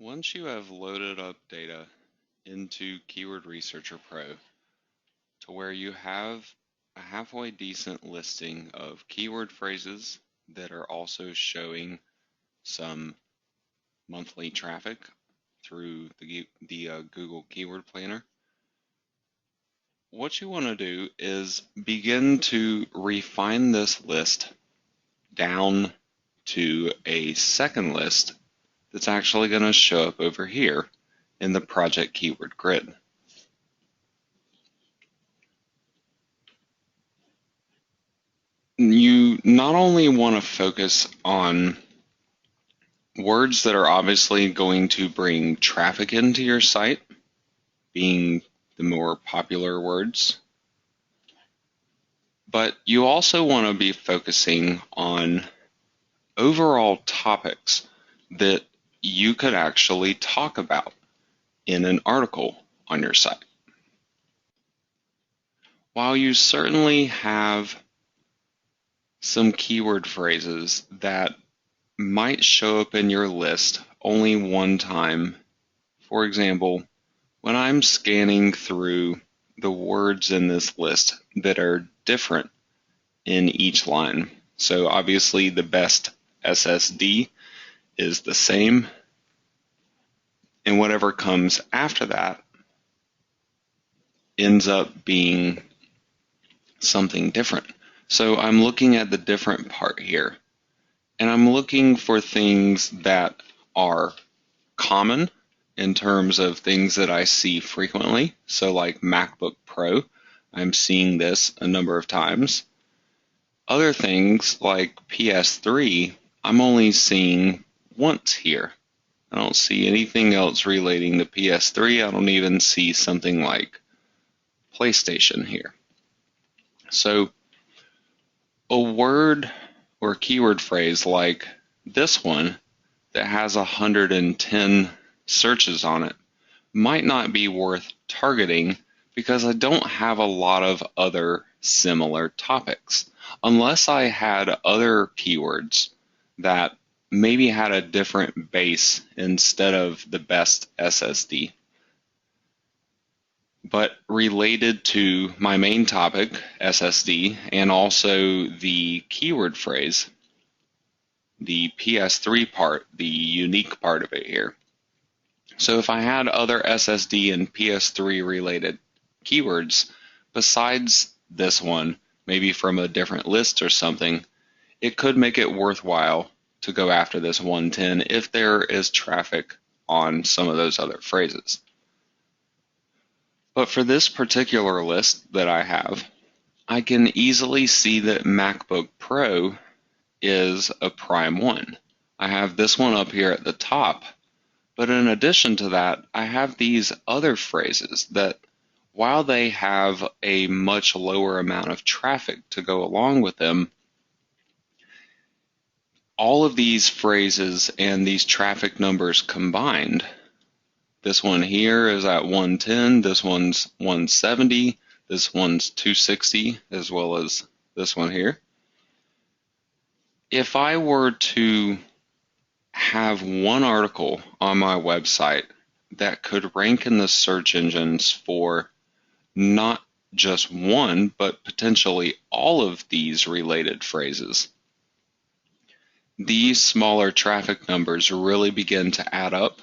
Once you have loaded up data into Keyword Researcher Pro to where you have a halfway decent listing of keyword phrases that are also showing some monthly traffic through the Google Keyword Planner, what you want to do is begin to refine this list down to a second list that's actually going to show up over here in the project keyword grid. You not only want to focus on words that are obviously going to bring traffic into your site, being the more popular words, but you also want to be focusing on overall topics that you could actually talk about in an article on your site. While you certainly have some keyword phrases that might show up in your list only one time, for example, when I'm scanning through the words in this list that are different in each line, so obviously the best SSD is the same, and whatever comes after that ends up being something different. So I'm looking at the different part here, and I'm looking for things that are common in terms of things that I see frequently. So like MacBook Pro, I'm seeing this a number of times. Other things like PS3, I'm only seeing once here. I don't see anything else relating to PS3. I don't even see something like PlayStation here. So a word or keyword phrase like this one that has 110 searches on it might not be worth targeting because I don't have a lot of other similar topics. Unless I had other keywords that maybe had a different base instead of the best SSD, but related to my main topic, SSD, and also the keyword phrase, the PS3 part, the unique part of it here. So if I had other SSD and PS3 related keywords besides this one, maybe from a different list or something, it could make it worthwhile to go after this 110 if there is traffic on some of those other phrases. But for this particular list that I have, I can easily see that MacBook Pro is a prime one. I have this one up here at the top, but in addition to that, I have these other phrases that, while they have a much lower amount of traffic to go along with them, all of these phrases and these traffic numbers combined, this one here is at 110, this one's 170, this one's 260, as well as this one here. If I were to have one article on my website that could rank in the search engines for not just one, but potentially all of these related phrases, these smaller traffic numbers really begin to add up,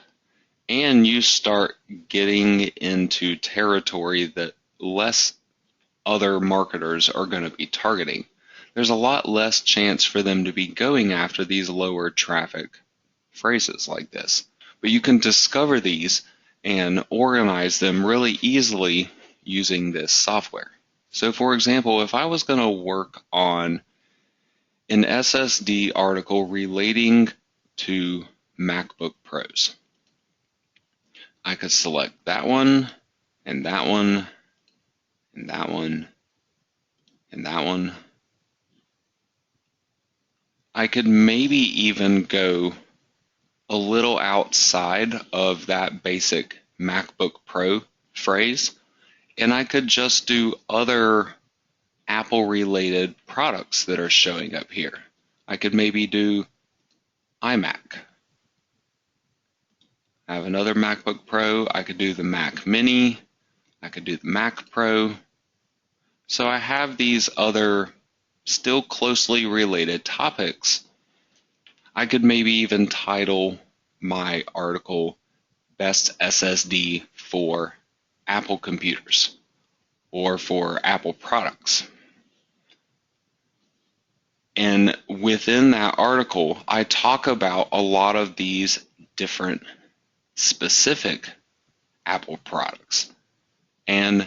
and you start getting into territory that less other marketers are going to be targeting. There's a lot less chance for them to be going after these lower traffic phrases like this. But you can discover these and organize them really easily using this software. So for example, if I was going to work on an SSD article relating to MacBook Pros, I could select that one, and that one, and that one, and that one. I could maybe even go a little outside of that basic MacBook Pro phrase, and I could just do other Apple-related products that are showing up here. I could maybe do iMac. I have another MacBook Pro. I could do the Mac Mini. I could do the Mac Pro. So I have these other still closely related topics. I could maybe even title my article Best SSD for Apple Computers or for Apple products. And within that article, I talk about a lot of these different specific Apple products and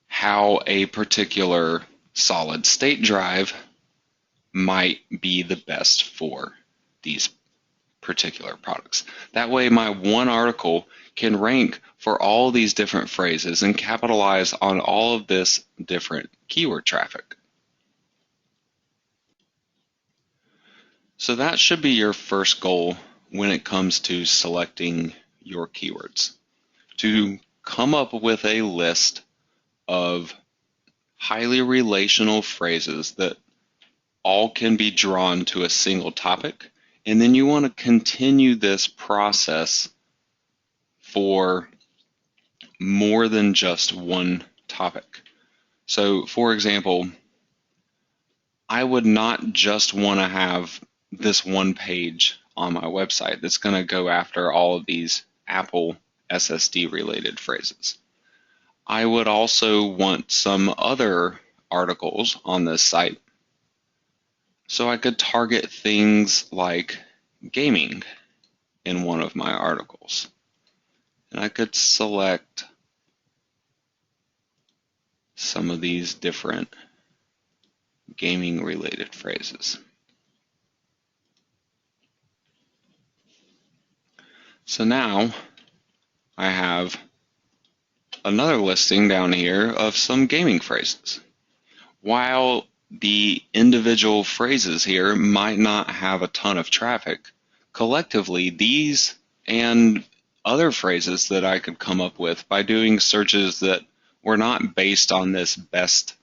how a particular solid state drive might be the best for these particular products. That way my one article can rank for all these different phrases and capitalize on all of this different keyword traffic. So that should be your first goal when it comes to selecting your keywords, to come up with a list of highly relational phrases that all can be drawn to a single topic. And then you want to continue this process for more than just one topic. So, for example, I would not just want to have this one page on my website that's going to go after all of these Apple SSD related phrases. I would also want some other articles on this site. So I could target things like gaming in one of my articles. And I could select some of these different gaming related phrases. So now I have another listing down here of some gaming phrases. While the individual phrases here might not have a ton of traffic, collectively these and other phrases that I could come up with by doing searches that were not based on this best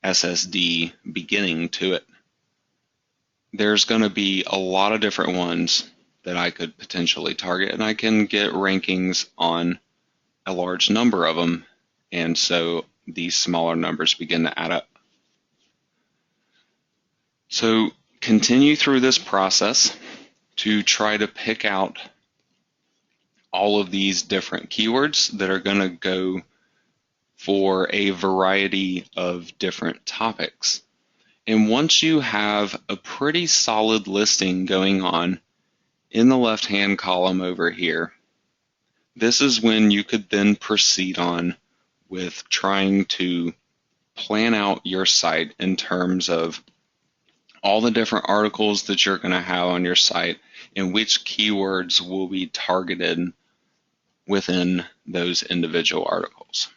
SSD beginning to it, there's going to be a lot of different ones that I could potentially target, and I can get rankings on a large number of them, and so these smaller numbers begin to add up. So continue through this process to try to pick out all of these different keywords that are going to go for a variety of different topics. And once you have a pretty solid listing going on in the left-hand column over here, this is when you could then proceed on with trying to plan out your site in terms of all the different articles that you're going to have on your site and which keywords will be targeted within those individual articles.